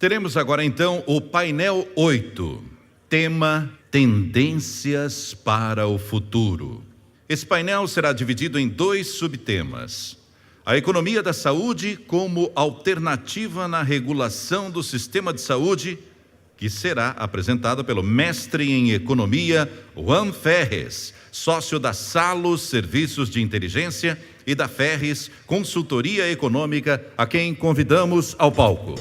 Teremos agora então o painel 8, tema Tendências para o Futuro. Esse painel será dividido em 2 subtemas: a economia da saúde como alternativa na regulação do sistema de saúde, que será apresentada pelo mestre em economia Juan Ferres, sócio da Salos Serviços de Inteligência e da Ferres Consultoria Econômica, a quem convidamos ao palco.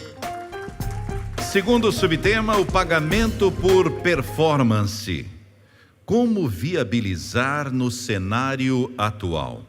Segundo subtema, o pagamento por performance. Como viabilizar no cenário atual?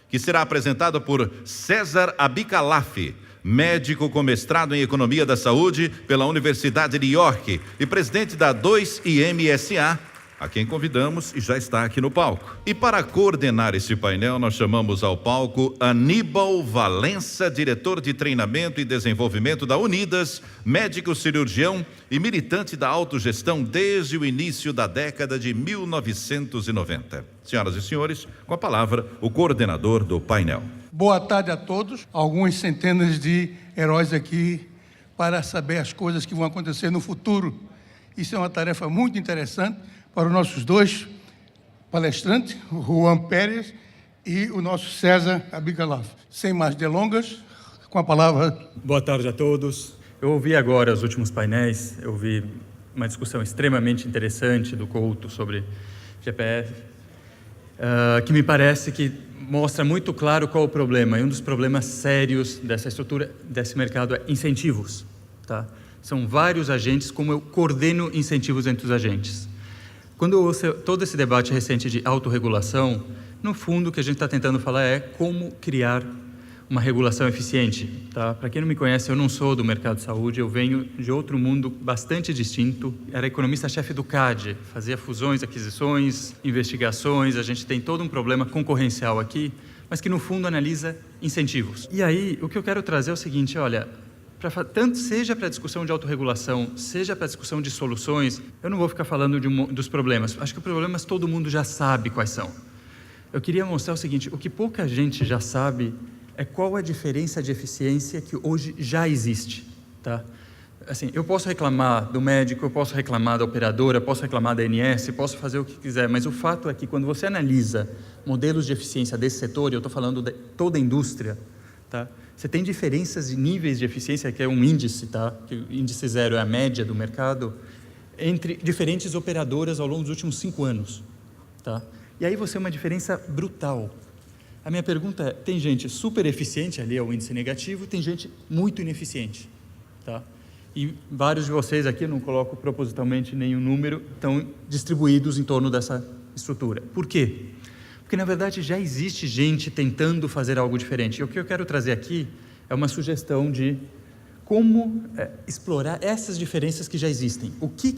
Que será apresentado por César Abicalaf, médico com mestrado em Economia da Saúde pela Universidade de York e presidente da 2IMSA, a quem convidamos e já está aqui no palco. E para coordenar esse painel, nós chamamos ao palco Aníbal Valença, diretor de treinamento e desenvolvimento da Unidas, médico cirurgião e militante da autogestão desde o início da década de 1990. Senhoras e senhores, com a palavra, o coordenador do painel. Boa tarde a todos. Algumas centenas de heróis aqui para saber as coisas que vão acontecer no futuro. Isso é uma tarefa muito interessante para os nossos 2 palestrantes, o Juan Ferres e o nosso César Abicalaf. Sem mais delongas, com a palavra. Boa tarde a todos. Eu ouvi agora os últimos painéis, eu ouvi uma discussão extremamente interessante do Couto sobre GPF, que me parece que mostra muito claro qual é o problema. E um dos problemas sérios dessa estrutura, desse mercado, é incentivos. Tá? São vários agentes, como eu coordeno incentivos entre os agentes. Quando eu ouço todo esse debate recente de autorregulação, no fundo o que a gente está tentando falar é como criar uma regulação eficiente. Tá? Para quem não me conhece, eu não sou do mercado de saúde, eu venho de outro mundo bastante distinto. Era economista-chefe do CAD, fazia fusões, aquisições, investigações, a gente tem todo um problema concorrencial aqui, mas que no fundo analisa incentivos. E aí, o que eu quero trazer é o seguinte, olha, tanto seja para a discussão de autorregulação, seja para a discussão de soluções, eu não vou ficar falando dos problemas. Acho que os problemas todo mundo já sabe quais são. Eu queria mostrar o seguinte, o que pouca gente já sabe é qual a diferença de eficiência que hoje já existe. Tá? Assim, eu posso reclamar do médico, eu posso reclamar da operadora, posso reclamar da ANS, posso fazer o que quiser, mas o fato é que quando você analisa modelos de eficiência desse setor, e eu estou falando de toda a indústria, tá? Você tem diferenças de níveis de eficiência, que é um índice, tá? Que o índice 0 é a média do mercado, entre diferentes operadoras ao longo dos últimos 5 anos. Tá? E aí você tem uma diferença brutal. A minha pergunta é, tem gente super eficiente, ali é o índice negativo, tem gente muito ineficiente. Tá? E vários de vocês aqui, eu não coloco propositalmente nenhum número, estão distribuídos em torno dessa estrutura. Por quê? Porque, na verdade, já existe gente tentando fazer algo diferente. E o que eu quero trazer aqui é uma sugestão de como explorar essas diferenças que já existem. O que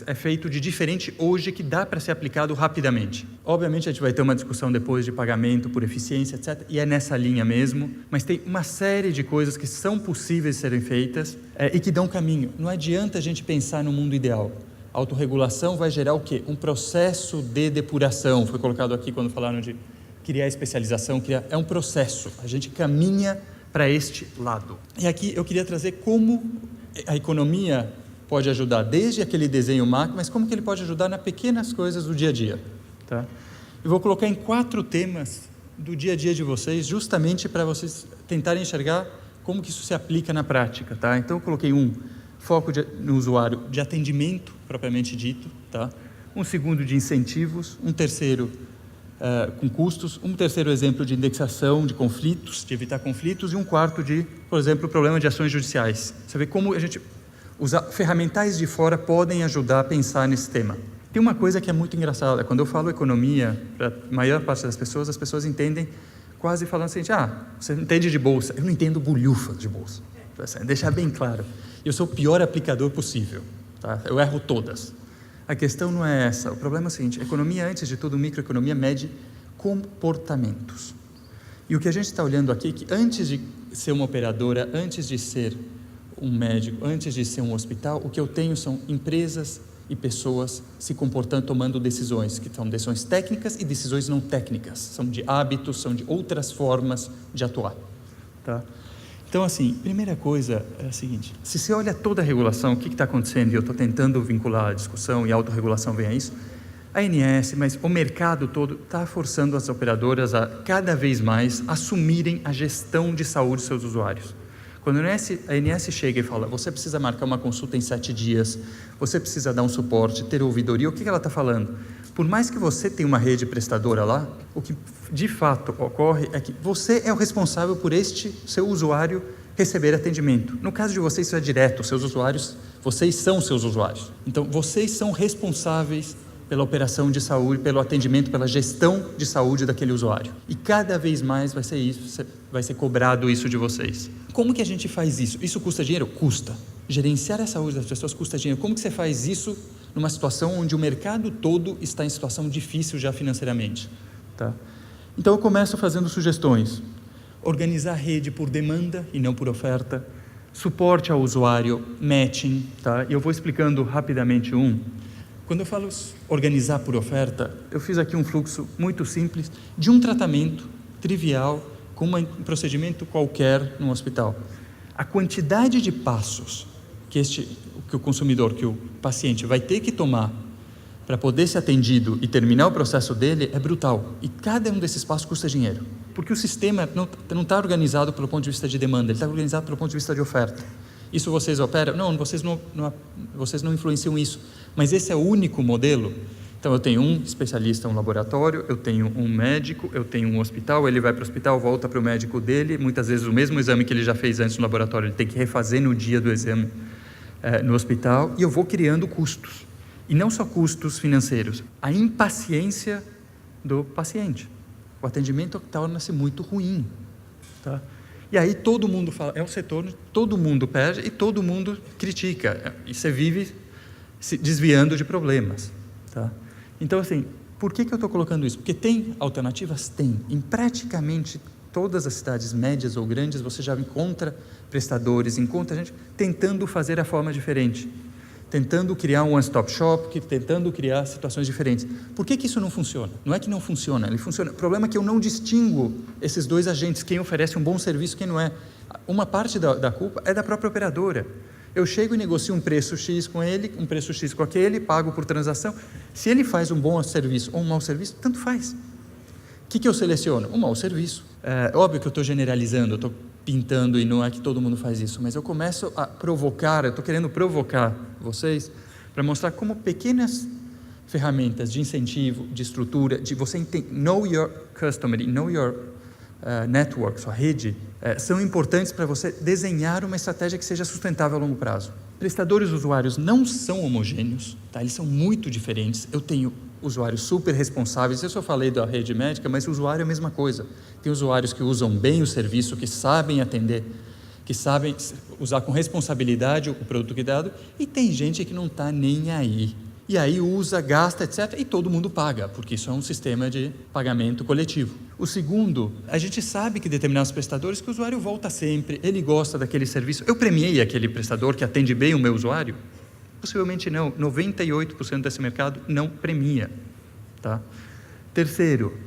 é feito de diferente hoje que dá para ser aplicado rapidamente? Obviamente, a gente vai ter uma discussão depois de pagamento por eficiência, etc. E é nessa linha mesmo. Mas tem uma série de coisas que são possíveis de serem feitas e que dão caminho. Não adianta a gente pensar no mundo ideal. A autorregulação vai gerar o quê? Um processo de depuração. Foi colocado aqui quando falaram de criar especialização. É um processo. A gente caminha para este lado. E aqui eu queria trazer como a economia pode ajudar, desde aquele desenho macro, mas como que ele pode ajudar nas pequenas coisas do dia a dia. Tá? Eu vou colocar em 4 temas do dia a dia de vocês, justamente para vocês tentarem enxergar como que isso se aplica na prática. Tá? Então eu coloquei foco no usuário de atendimento, propriamente dito, tá? Um segundo de incentivos, um terceiro com custos, um terceiro exemplo de indexação de conflitos, de evitar conflitos, e um quarto de, por exemplo, o problema de ações judiciais. Você vê como a gente usar ferramentais de fora podem ajudar a pensar nesse tema. Tem uma coisa que é muito engraçada, quando eu falo economia, para a maior parte das pessoas, as pessoas entendem quase falando assim, você entende de bolsa, eu não entendo bolhufas de bolsa, deixar bem claro. Eu sou o pior aplicador possível, tá? Eu erro todas. A questão não é essa. O problema é o seguinte, a economia, antes de tudo, microeconomia mede comportamentos. E o que a gente está olhando aqui é que antes de ser uma operadora, antes de ser um médico, antes de ser um hospital, o que eu tenho são empresas e pessoas se comportando, tomando decisões, que são decisões técnicas e decisões não técnicas. São de hábitos, são de outras formas de atuar. Tá? Então, assim, primeira coisa é a seguinte: se você olha toda a regulação, o que está acontecendo, e eu estou tentando vincular a discussão e a autorregulação vem a isso, a ANS, mas o mercado todo está forçando as operadoras a cada vez mais assumirem a gestão de saúde dos seus usuários. Quando a ANS chega e fala, você precisa marcar uma consulta em 7 dias, você precisa dar um suporte, ter ouvidoria, o que ela está falando? Por mais que você tenha uma rede prestadora lá, o que de fato ocorre é que você é o responsável por este seu usuário receber atendimento. No caso de vocês, isso é direto, seus usuários, vocês são seus usuários. Então, vocês são responsáveis pela operação de saúde, pelo atendimento, pela gestão de saúde daquele usuário. E cada vez mais vai ser isso, vai ser cobrado isso de vocês. Como que a gente faz isso? Isso custa dinheiro? Custa. Gerenciar a saúde das pessoas custa dinheiro. Como que você faz isso numa situação onde o mercado todo está em situação difícil já financeiramente? Tá? Então eu começo fazendo sugestões. Organizar a rede por demanda e não por oferta. Suporte ao usuário, matching. Tá? E eu vou explicando rapidamente Quando eu falo organizar por oferta, eu fiz aqui um fluxo muito simples de um tratamento trivial com um procedimento qualquer no hospital. A quantidade de passos que o consumidor, que o paciente vai ter que tomar para poder ser atendido e terminar o processo dele é brutal. E cada um desses passos custa dinheiro. Porque o sistema não está organizado pelo ponto de vista de demanda, ele está organizado pelo ponto de vista de oferta. Isso vocês operam? Não, vocês não influenciam isso. Mas esse é o único modelo. Então, eu tenho um especialista, um laboratório, eu tenho um médico, eu tenho um hospital, ele vai para o hospital, volta para o médico dele, muitas vezes o mesmo exame que ele já fez antes no laboratório, ele tem que refazer no dia do exame no hospital, e eu vou criando custos. E não só custos financeiros, a impaciência do paciente. O atendimento torna-se muito ruim. Tá? E aí todo mundo fala, é um setor onde todo mundo perde e todo mundo critica. E você vive se desviando de problemas. Tá? Então, assim, por que eu estou colocando isso? Porque tem alternativas? Tem. Em praticamente todas as cidades médias ou grandes, você já encontra prestadores, encontra gente tentando fazer a forma diferente. Tentando criar um one-stop shop, tentando criar situações diferentes. Por que isso não funciona? Não é que não funciona, ele funciona. O problema é que eu não distingo esses dois agentes, quem oferece um bom serviço e quem não é. Uma parte da culpa é da própria operadora. Eu chego e negocio um preço X com ele, um preço X com aquele, pago por transação. Se ele faz um bom serviço ou um mau serviço, tanto faz. O que eu seleciono? Um mau serviço. É óbvio que eu estou generalizando, eu estou pintando e não é que todo mundo faz isso, mas eu começo a provocar, eu estou querendo provocar vocês para mostrar como pequenas ferramentas de incentivo, de estrutura, de você know your customer, know your network, sua rede, são importantes para você desenhar uma estratégia que seja sustentável a longo prazo. Prestadores e usuários não são homogêneos, tá? Eles são muito diferentes. Eu tenho usuários super responsáveis, eu só falei da rede médica, mas o usuário é a mesma coisa. Tem usuários que usam bem o serviço, que sabem atender, que sabem usar com responsabilidade o produto que é dado, e tem gente que não está nem aí. E aí usa, gasta, etc., e todo mundo paga, porque isso é um sistema de pagamento coletivo. O segundo, a gente sabe que determinados prestadores, que o usuário volta sempre, ele gosta daquele serviço. Eu premiei aquele prestador que atende bem o meu usuário? Possivelmente não. 98% desse mercado não premia. Tá? Terceiro,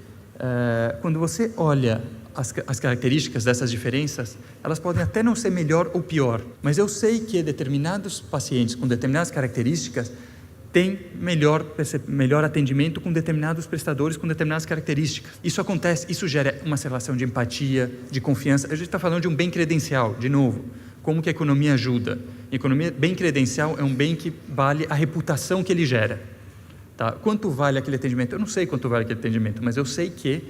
quando você olha as características dessas diferenças, elas podem até não ser melhor ou pior, mas eu sei que determinados pacientes com determinadas características têm melhor atendimento com determinados prestadores com determinadas características. Isso acontece, isso gera uma relação de empatia, de confiança. A gente está falando de um bem credencial, de novo. Como que a economia ajuda? Bem credencial é um bem que vale a reputação que ele gera. Tá? Quanto vale aquele atendimento? Eu não sei quanto vale aquele atendimento, mas eu sei que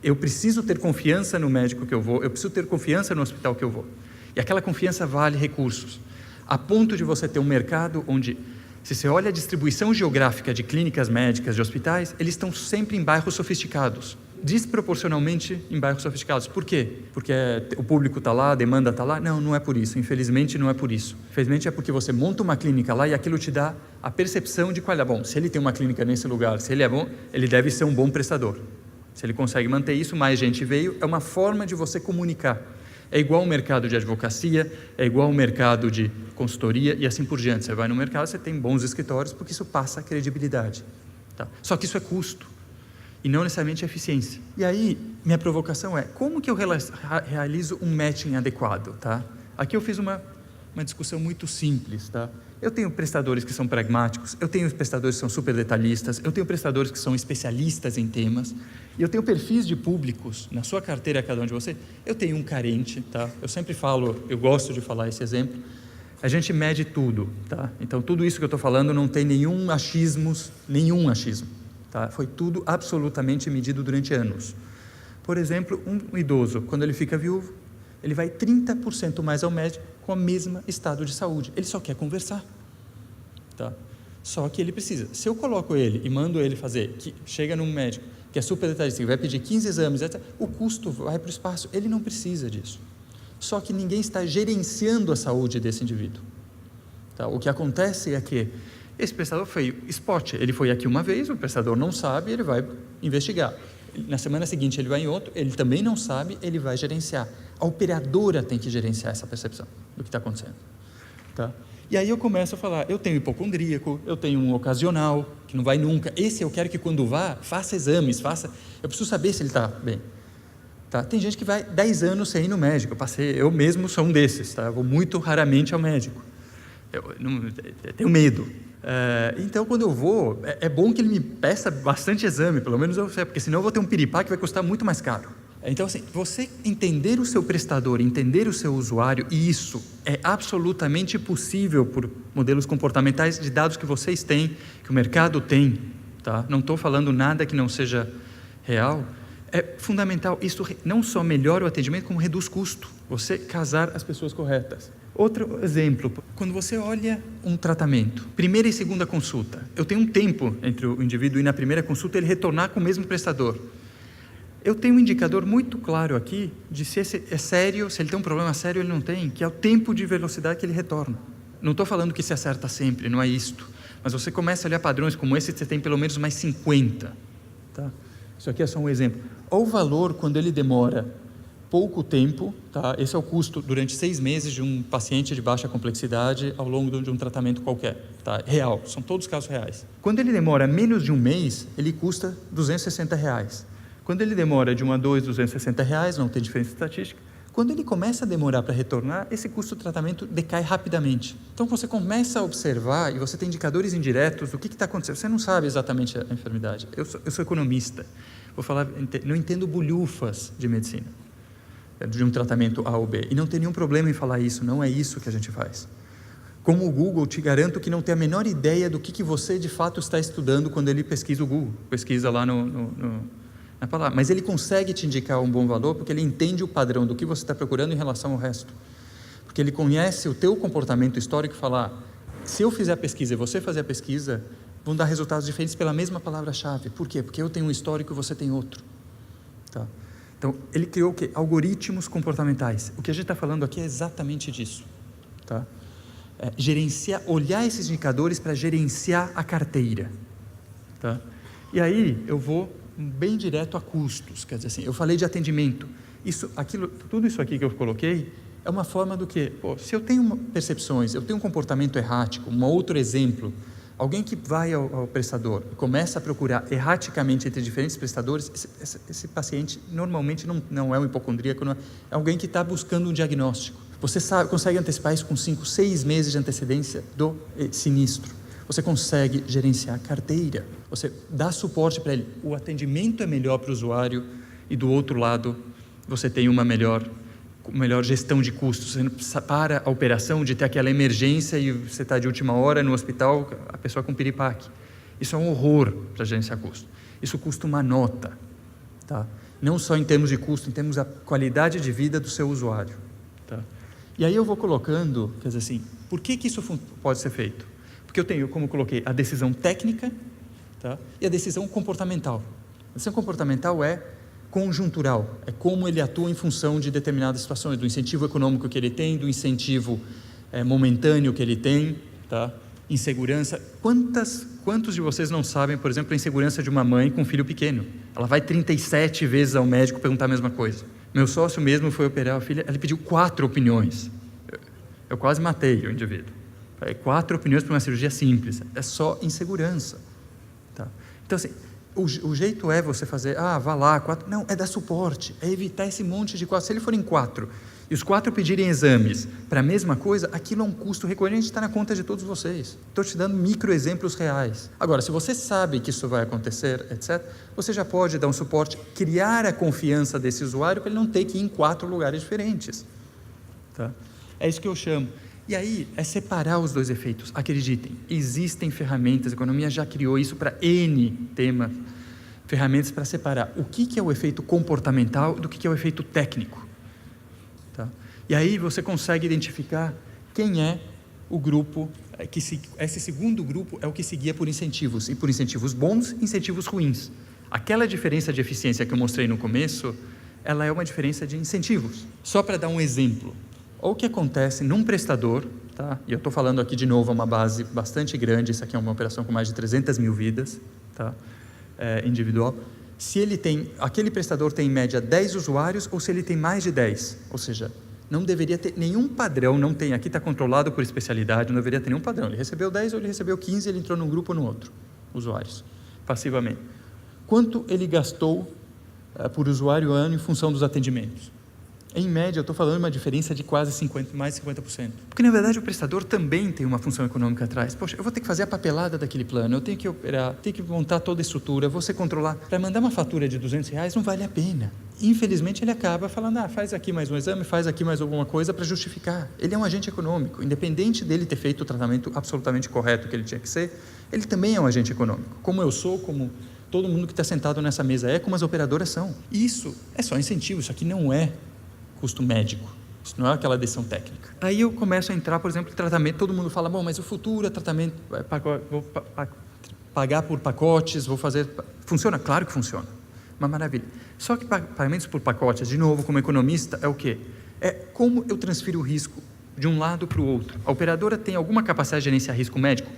eu preciso ter confiança no médico que eu vou, eu preciso ter confiança no hospital que eu vou. E aquela confiança vale recursos. A ponto de você ter um mercado onde, se você olha a distribuição geográfica de clínicas médicas, de hospitais, eles estão sempre em bairros sofisticados. Desproporcionalmente em bairros sofisticados. Por quê? Porque o público está lá, a demanda está lá? Não, não é por isso. Infelizmente, não é por isso. Infelizmente, é porque você monta uma clínica lá e aquilo te dá a percepção de qual é bom. Se ele tem uma clínica nesse lugar, se ele é bom, ele deve ser um bom prestador. Se ele consegue manter isso, mais gente veio. É uma forma de você comunicar. É igual ao mercado de advocacia, é igual ao mercado de consultoria e assim por diante. Você vai no mercado, você tem bons escritórios, porque isso passa a credibilidade. Tá? Só que isso é custo. e não necessariamente a eficiência. E aí, minha provocação é, como que eu realizo um matching adequado? Tá? Aqui eu fiz uma discussão muito simples. Tá? Eu tenho prestadores que são pragmáticos, eu tenho prestadores que são super detalhistas, eu tenho prestadores que são especialistas em temas, e eu tenho perfis de públicos, na sua carteira, cada um de vocês, eu tenho um carente, tá? Eu sempre falo, eu gosto de falar esse exemplo, a gente mede tudo, tá? Então tudo isso que eu estou falando não tem nenhum achismo, tá? Foi tudo absolutamente medido durante anos. Por exemplo, um idoso, quando ele fica viúvo, ele vai 30% mais ao médico com o mesmo estado de saúde. Ele só quer conversar. Tá? Só que ele precisa. Se eu coloco ele e mando ele fazer, que chega num médico que é super detalhista, vai pedir 15 exames, etc., o custo vai para o espaço. Ele não precisa disso. Só que ninguém está gerenciando a saúde desse indivíduo. Tá? O que acontece é que esse prestador foi spot. Ele foi aqui uma vez, o prestador não sabe, ele vai investigar. Na semana seguinte ele vai em outro, ele também não sabe, ele vai gerenciar. A operadora tem que gerenciar essa percepção do que está acontecendo. Tá? E aí eu começo a falar, eu tenho hipocondríaco, eu tenho um ocasional, que não vai nunca. Esse eu quero que quando vá, faça exames, eu preciso saber se ele está bem. Tá? Tem gente que vai 10 anos sem ir no médico. Eu mesmo sou um desses. Tá? Eu vou muito raramente ao médico. Eu tenho medo. Então, quando eu vou, é bom que ele me peça bastante exame, pelo menos eu sei, porque senão eu vou ter um piripá que vai custar muito mais caro. Então, assim, você entender o seu prestador, entender o seu usuário, e isso é absolutamente possível por modelos comportamentais de dados que vocês têm, que o mercado tem, tá? Não estou falando nada que não seja real. É fundamental. Isso não só melhora o atendimento, como reduz custo. Você casar as pessoas corretas. Outro exemplo, quando você olha um tratamento, primeira e segunda consulta, eu tenho um tempo entre o indivíduo ir na primeira consulta e ele retornar com o mesmo prestador. Eu tenho um indicador muito claro aqui de se esse é sério, se ele tem um problema sério ou ele não tem, que é o tempo de velocidade que ele retorna. Não estou falando que se acerta sempre, não é isto. Mas você começa a olhar padrões como esse, você tem pelo menos mais 50. Tá? Isso aqui é só um exemplo. O valor, quando ele demora pouco tempo, tá? Esse é o custo durante 6 meses de um paciente de baixa complexidade ao longo de um tratamento qualquer, tá? Real, são todos casos reais. Quando ele demora menos de um mês, ele custa R$260. Quando ele demora de 1 a 2, R$260, não tem diferença estatística. Quando ele começa a demorar para retornar, esse custo do tratamento decai rapidamente. Então você começa a observar e você tem indicadores indiretos do que está acontecendo. Você não sabe exatamente a enfermidade. Eu sou economista, vou falar, não entendo bolhufas de medicina, de um tratamento A ou B, e não tem nenhum problema em falar isso, não é isso que a gente faz. Como o Google, te garanto que não tem a menor ideia do que você de fato está estudando quando ele pesquisa o Google, pesquisa lá na palavra, mas ele consegue te indicar um bom valor porque ele entende o padrão do que você está procurando em relação ao resto, porque ele conhece o teu comportamento histórico e fala, se eu fizer a pesquisa e você fazer a pesquisa, vão dar resultados diferentes pela mesma palavra-chave. Por quê? Porque eu tenho um histórico e você tem outro. Tá? Então, ele criou o quê? Algoritmos comportamentais. O que a gente está falando aqui é exatamente disso. Tá? Gerenciar, olhar esses indicadores para gerenciar a carteira. Tá? E aí, eu vou bem direto a custos. Quer dizer assim, eu falei de atendimento. Tudo isso aqui que eu coloquei é uma forma do que, se eu tenho percepções, eu tenho um comportamento errático, um outro exemplo, alguém que vai ao prestador e começa a procurar erraticamente entre diferentes prestadores, esse paciente normalmente não é um hipocondríaco, não é alguém que está buscando um diagnóstico. Você consegue antecipar isso com 5, 6 meses de antecedência do sinistro. Você consegue gerenciar a carteira, você dá suporte para ele. O atendimento é melhor para o usuário e do outro lado você tem uma melhor gestão de custos. Você para a operação de ter aquela emergência e você está de última hora no hospital, a pessoa com piripaque. Isso é um horror para gerenciar custo. Isso custa uma nota. Tá? Não só em termos de custo, em termos da qualidade de vida do seu usuário. Tá? E aí eu vou colocando, quer dizer assim, por que isso pode ser feito? Porque eu tenho, como eu coloquei, a decisão técnica, tá? E a decisão comportamental. A decisão comportamental é conjuntural, é como ele atua em função de determinadas situações, do incentivo econômico que ele tem, do incentivo momentâneo que ele tem, tá? Insegurança. Quantos de vocês não sabem, por exemplo, a insegurança de uma mãe com um filho pequeno? Ela vai 37 vezes ao médico perguntar a mesma coisa. Meu sócio mesmo foi operar a filha, ele pediu 4 opiniões. Eu quase matei o indivíduo. 4 opiniões para uma cirurgia simples, é só insegurança. Tá? Então, assim, O jeito é você fazer, vá lá, 4. Não, é dar suporte, é evitar esse monte de 4. Se ele for em 4 e os 4 pedirem exames para a mesma coisa, aquilo é um custo recorrente, está na conta de todos vocês. Estou te dando micro exemplos reais. Agora, se você sabe que isso vai acontecer, etc., você já pode dar um suporte, criar a confiança desse usuário para ele não ter que ir em 4 lugares diferentes. Tá? É isso que eu chamo. E aí, é separar os dois efeitos. Acreditem, existem ferramentas, a economia já criou isso para N temas, ferramentas para separar o que é o efeito comportamental do que é o efeito técnico. Tá? E aí você consegue identificar quem é o grupo, esse segundo grupo é o que se guia por incentivos, e por incentivos bons, incentivos ruins. Aquela diferença de eficiência que eu mostrei no começo, ela é uma diferença de incentivos. Só para dar um exemplo, ou o que acontece num prestador, tá? E eu estou falando aqui de novo, é uma base bastante grande, isso aqui é uma operação com mais de 300 mil vidas, tá? Individual. Se ele tem, aquele prestador tem em média 10 usuários, ou se ele tem mais de 10, ou seja, não deveria ter nenhum padrão, não tem, aqui está controlado por especialidade, não deveria ter nenhum padrão, ele recebeu 10 ou ele recebeu 15, ele entrou num grupo ou no outro, usuários, passivamente. Quanto ele gastou por usuário ano em função dos atendimentos? Em média, eu estou falando de uma diferença de quase 50%, mais de 50%. Porque, na verdade, o prestador também tem uma função econômica atrás. Poxa, eu vou ter que fazer a papelada daquele plano, eu tenho que operar, tenho que montar toda a estrutura, você controlar. Para mandar uma fatura de R$200 não vale a pena. Infelizmente, ele acaba falando, faz aqui mais um exame, faz aqui mais alguma coisa para justificar. Ele é um agente econômico. Independente dele ter feito o tratamento absolutamente correto que ele tinha que ser, ele também é um agente econômico. Como eu sou, como todo mundo que está sentado nessa mesa é, como as operadoras são. Isso é só incentivo, isso aqui não é custo médico, isso não é aquela decisão técnica. Aí eu começo a entrar, por exemplo, em tratamento, todo mundo fala, bom, mas o futuro é tratamento, vou pagar por pacotes, vou fazer... Funciona? Claro que funciona, uma maravilha. Só que pagamentos por pacotes, de novo, como economista, é o quê? É como eu transfiro o risco de um lado para o outro. A operadora tem alguma capacidade de gerenciar risco médico?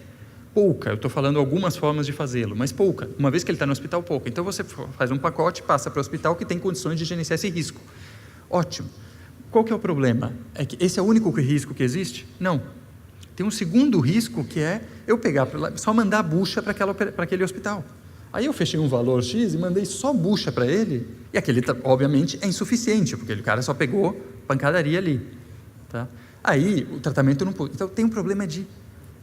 Pouca, eu estou falando algumas formas de fazê-lo, mas pouca. Uma vez que ele está no hospital, pouca. Então você faz um pacote, passa para o hospital que tem condições de gerenciar esse risco. Ótimo. Qual que é o problema? É que esse é o único risco que existe? Não. Tem um segundo risco que é eu pegar, só mandar a bucha para aquele hospital. Aí eu fechei um valor X e mandei só bucha para ele, e aquele, obviamente, é insuficiente, porque o cara só pegou pancadaria ali. Tá? Aí o tratamento não pode. Então tem um problema de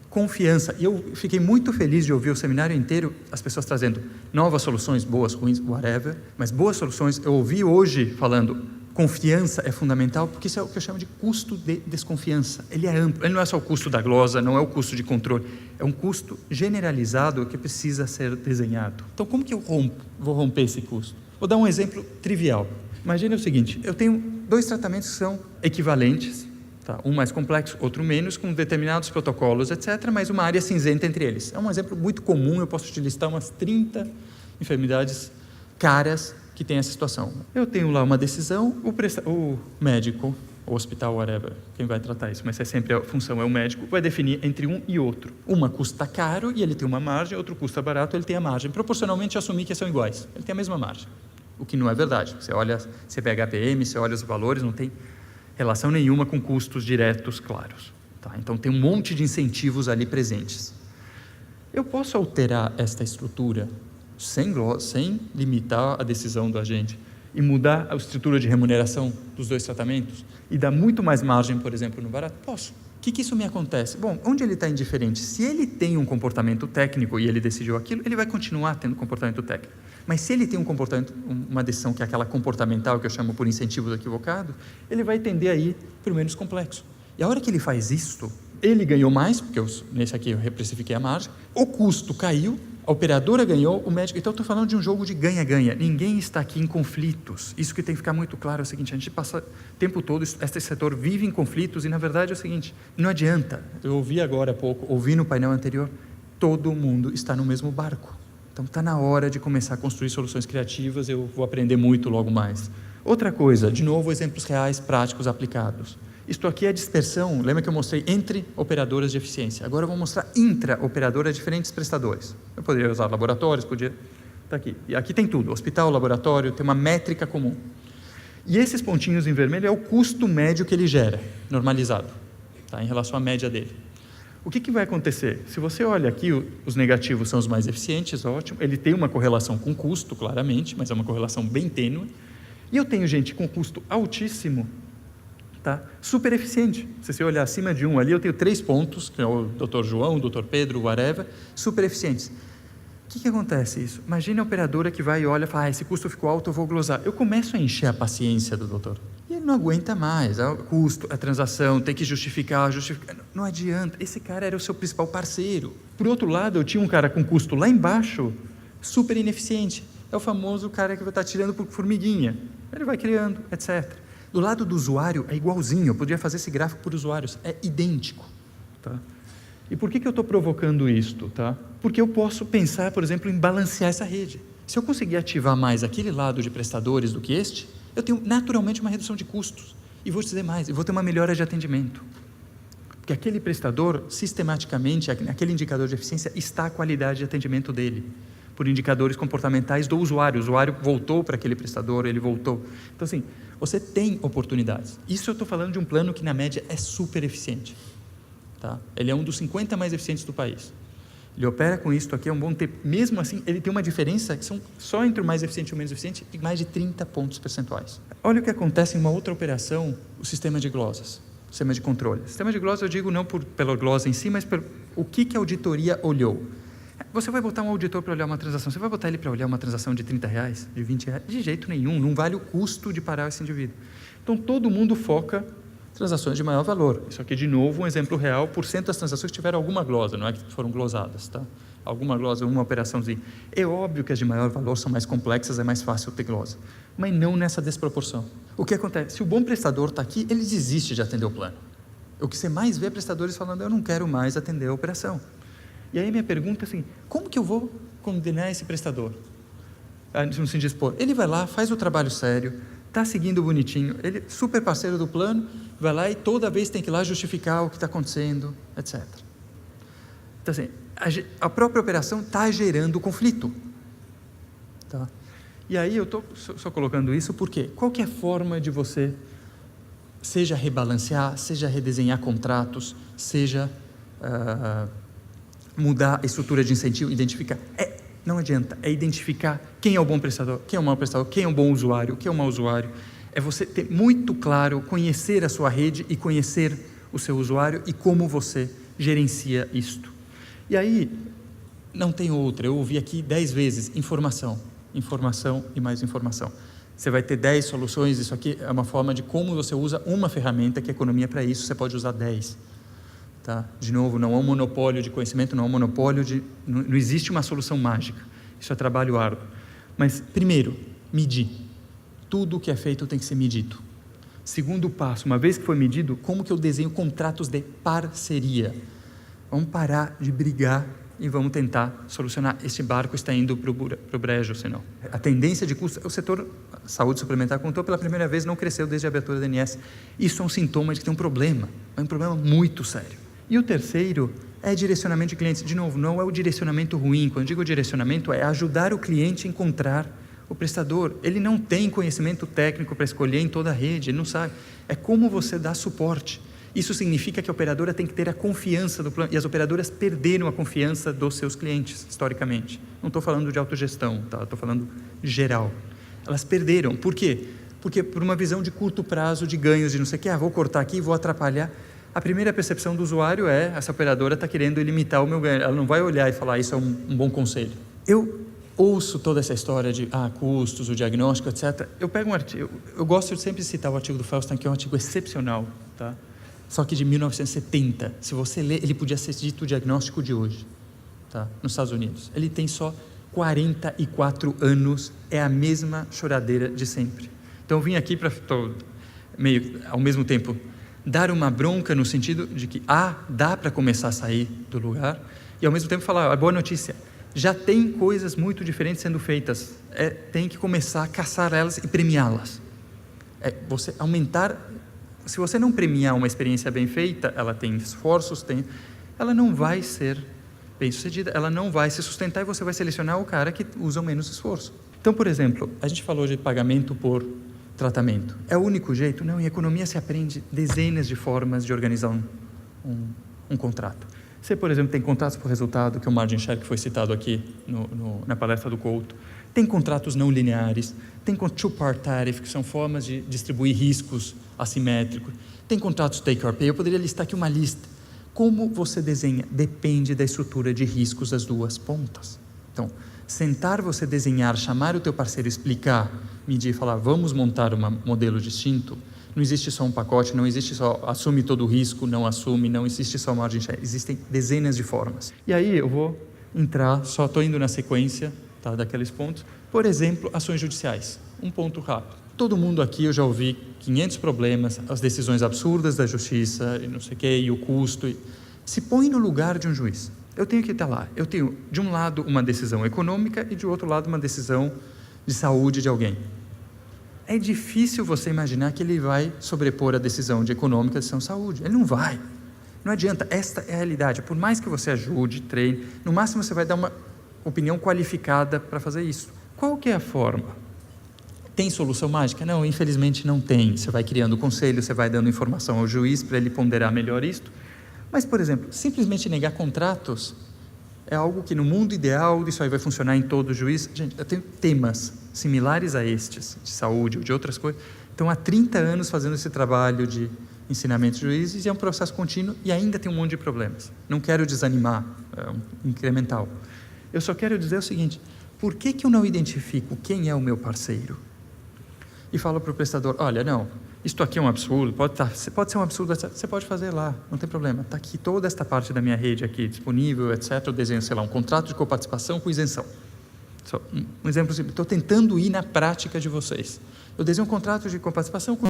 confiança. E eu fiquei muito feliz de ouvir o seminário inteiro, as pessoas trazendo novas soluções, boas, ruins, whatever, mas boas soluções. Eu ouvi hoje falando... Confiança é fundamental, porque isso é o que eu chamo de custo de desconfiança. Ele é amplo, ele não é só o custo da glosa, não é o custo de controle, é um custo generalizado que precisa ser desenhado. Então, como que eu vou romper esse custo? Vou dar um exemplo trivial. Imagine o seguinte, eu tenho 2 tratamentos que são equivalentes, tá? Um mais complexo, outro menos, com determinados protocolos, etc., mas uma área cinzenta entre eles. É um exemplo muito comum, eu posso te listar umas 30 enfermidades caras que tem essa situação. Eu tenho lá uma decisão, o médico, o hospital, whatever, quem vai tratar isso, mas sempre a função é o médico, vai definir entre um e outro. Uma custa caro e ele tem uma margem, outro custa barato, ele tem a margem. Proporcionalmente, assumir que são iguais. Ele tem a mesma margem, o que não é verdade. Você olha CPHPM, você olha os valores, não tem relação nenhuma com custos diretos claros. Tá? Então, tem um monte de incentivos ali presentes. Eu posso alterar esta estrutura sem limitar a decisão do agente e mudar a estrutura de remuneração dos 2 tratamentos e dar muito mais margem, por exemplo, no barato? Posso. O que isso me acontece? Bom, onde ele está indiferente? Se ele tem um comportamento técnico e ele decidiu aquilo, ele vai continuar tendo comportamento técnico. Mas se ele tem um comportamento, uma decisão que é aquela comportamental, que eu chamo por incentivo equivocado, ele vai tender a ir para o menos complexo. E a hora que ele faz isso, ele ganhou mais, porque nesse aqui eu reprecifiquei a margem, o custo caiu, a operadora ganhou, o médico... Então, eu estou falando de um jogo de ganha-ganha. Ninguém está aqui em conflitos. Isso que tem que ficar muito claro é o seguinte, a gente passa o tempo todo, este setor vive em conflitos e, na verdade, é o seguinte, não adianta. Eu ouvi agora há pouco, ouvi no painel anterior, todo mundo está no mesmo barco. Então, está na hora de começar a construir soluções criativas, eu vou aprender muito logo mais. Outra coisa, de novo, exemplos reais, práticos, aplicados. Isto aqui é a dispersão, lembra que eu mostrei entre operadoras de eficiência. Agora eu vou mostrar intra-operadoras, diferentes prestadores. Eu poderia usar laboratórios, podia... Está aqui. E aqui tem tudo, hospital, laboratório, tem uma métrica comum. E esses pontinhos em vermelho é o custo médio que ele gera, normalizado, tá? Em relação à média dele. O que vai acontecer? Se você olha aqui, os negativos são os mais eficientes, ótimo. Ele tem uma correlação com custo, claramente, mas é uma correlação bem tênue. E eu tenho gente com custo altíssimo, tá? Super eficiente. Se você olhar acima de 1 ali, eu tenho 3 pontos, que é o Dr. João, o Dr. Pedro, whatever, super eficientes. O que acontece isso? Imagina a operadora que vai e olha e fala, esse custo ficou alto, eu vou glosar. Eu começo a encher a paciência do doutor. E ele não aguenta mais. O custo, a transação, tem que justificar. Não adianta. Esse cara era o seu principal parceiro. Por outro lado, eu tinha um cara com custo lá embaixo, super ineficiente. É o famoso cara que vai estar tirando por formiguinha. Ele vai criando, etc. Do lado do usuário é igualzinho. Eu poderia fazer esse gráfico por usuários. É idêntico. Tá? E por que eu estou provocando isto? Tá? Porque eu posso pensar, por exemplo, em balancear essa rede. Se eu conseguir ativar mais aquele lado de prestadores do que este, eu tenho naturalmente uma redução de custos. E vou te dizer mais, eu vou ter uma melhora de atendimento. Porque aquele prestador, sistematicamente, aquele indicador de eficiência está a qualidade de atendimento dele, por indicadores comportamentais do usuário. O usuário voltou para aquele prestador, ele voltou. Então, assim, você tem oportunidades. Isso eu estou falando de um plano que, na média, é super eficiente. Tá? Ele é um dos 50 mais eficientes do país. Ele opera com isso aqui há um bom tempo. Mesmo assim, ele tem uma diferença que são só entre o mais eficiente e o menos eficiente de mais de 30 pontos percentuais. Olha o que acontece em uma outra operação, o sistema de glosas, o sistema de controle. O sistema de glosas eu digo não pela glosa em si, mas pelo o que a auditoria olhou. Você vai botar um auditor para olhar uma transação, você vai botar ele para olhar uma transação de R$30, de R$20? De jeito nenhum, não vale o custo de parar esse indivíduo. Então, todo mundo foca transações de maior valor. Isso aqui, de novo, um exemplo real, por cento das transações tiveram alguma glosa, não é que foram glosadas, tá? Alguma glosa, uma operaçãozinha. É óbvio que as de maior valor são mais complexas, é mais fácil ter glosa, mas não nessa desproporção. O que acontece? Se o bom prestador está aqui, ele desiste de atender o plano. O que você mais vê é prestadores falando, eu não quero mais atender a operação. E aí minha pergunta é assim, como que eu vou condenar esse prestador? Não se dispor. Ele vai lá, faz o trabalho sério, está seguindo bonitinho, ele é super parceiro do plano, vai lá e toda vez tem que ir lá justificar o que está acontecendo, etc. Então, assim, a própria operação está gerando conflito. Tá? E aí eu estou só colocando isso porque qual que é a forma de você, seja rebalancear, seja redesenhar contratos, seja mudar a estrutura de incentivo, identificar. Não adianta, é identificar quem é o bom prestador, quem é o mau prestador, quem é o bom usuário, quem é o mau usuário. É você ter muito claro, conhecer a sua rede e conhecer o seu usuário e como você gerencia isto. E aí, não tem outra, eu ouvi aqui 10 vezes, informação, informação e mais informação. Você vai ter 10 soluções, isso aqui é uma forma de como você usa uma ferramenta que é economia para isso, você pode usar 10. Tá? De novo, não é um monopólio de conhecimento, não é um monopólio de... Não existe uma solução mágica, isso é trabalho árduo. Mas, primeiro, medir. Tudo o que é feito tem que ser medido. Segundo passo, uma vez que foi medido, como que eu desenho contratos de parceria? Vamos parar de brigar e vamos tentar solucionar. Esse barco está indo para o brejo, senão. A tendência de custo, o setor saúde suplementar contou pela primeira vez, não cresceu desde a abertura da ANS. Isso é um sintoma de que tem um problema, é um problema muito sério. E o terceiro é direcionamento de clientes. De novo, não é o direcionamento ruim. Quando eu digo direcionamento, é ajudar o cliente a encontrar o prestador. Ele não tem conhecimento técnico para escolher em toda a rede, ele não sabe. É como você dá suporte. Isso significa que a operadora tem que ter a confiança do plano. E as operadoras perderam a confiança dos seus clientes, historicamente. Não estou falando de autogestão, tá? Estou falando de geral. Elas perderam. Por quê? Porque por uma visão de curto prazo, de ganhos, de não sei o que, vou cortar aqui, vou atrapalhar. A primeira percepção do usuário é, essa operadora está querendo limitar o meu ganho. Ela não vai olhar e falar, isso é um bom conselho. Eu ouço toda essa história de custos, o diagnóstico, etc. Eu pego um artigo, eu gosto de sempre citar o artigo do Felston, que é um artigo excepcional, tá? Só que de 1970. Se você ler, ele podia ser dito o diagnóstico de hoje, tá? Nos Estados Unidos. Ele tem só 44 anos, é a mesma choradeira de sempre. Então eu vim aqui para, meio ao mesmo tempo, dar uma bronca no sentido de que dá para começar a sair do lugar e ao mesmo tempo falar, a boa notícia, já tem coisas muito diferentes sendo feitas, tem que começar a caçar elas e premiá-las. Você aumentar, se você não premiar uma experiência bem feita, ela tem esforços, ela não vai ser bem sucedida, ela não vai se sustentar e você vai selecionar o cara que usa o menos esforço. Então, por exemplo, a gente falou de pagamento por tratamento. É o único jeito? Não, em economia se aprende dezenas de formas de organizar um contrato. Você, por exemplo, tem contratos por resultado, que é o margin share que foi citado aqui na palestra do Couto. Tem contratos não lineares, tem two-part tariff, que são formas de distribuir riscos assimétricos. Tem contratos take or pay, eu poderia listar aqui uma lista. Como você desenha? Depende da estrutura de riscos das duas pontas. Então, sentar você desenhar, chamar o teu parceiro, explicar, medir, falar, vamos montar um modelo distinto. Não existe só um pacote, não existe só assume todo o risco, não assume, não existe só margin share, existem dezenas de formas. E aí eu vou entrar, só estou indo na sequência, tá, daqueles pontos. Por exemplo, ações judiciais. Um ponto rápido. Todo mundo aqui, eu já ouvi 500 problemas, as decisões absurdas da justiça, e não sei o quê, e o custo. Se põe no lugar de um juiz. Eu tenho que estar lá. Eu tenho, de um lado, uma decisão econômica e, de outro lado, uma decisão de saúde de alguém. É difícil você imaginar que ele vai sobrepor a decisão de econômica e a decisão de saúde. Ele não vai. Não adianta. Esta é a realidade. Por mais que você ajude, treine, no máximo você vai dar uma opinião qualificada para fazer isso. Qual que é a forma? Tem solução mágica? Não, infelizmente não tem. Você vai criando conselho, você vai dando informação ao juiz para ele ponderar melhor isto. Mas, por exemplo, simplesmente negar contratos é algo que no mundo ideal isso aí vai funcionar em todo juiz. Gente, eu tenho temas similares a estes, de saúde ou de outras coisas. Então, há 30 anos fazendo esse trabalho de ensinamento de juízes e é um processo contínuo e ainda tem um monte de problemas. Não quero desanimar, é incremental. Eu só quero dizer o seguinte, por que eu não identifico quem é o meu parceiro? E falo para o prestador, olha, não, isto aqui é um absurdo, pode ser um absurdo, você pode fazer lá, não tem problema. Está aqui toda esta parte da minha rede aqui disponível, etc. Eu desenho, sei lá, um contrato de coparticipação com isenção. Só um exemplo simples, estou tentando ir na prática de vocês. Eu desenho um contrato de coparticipação com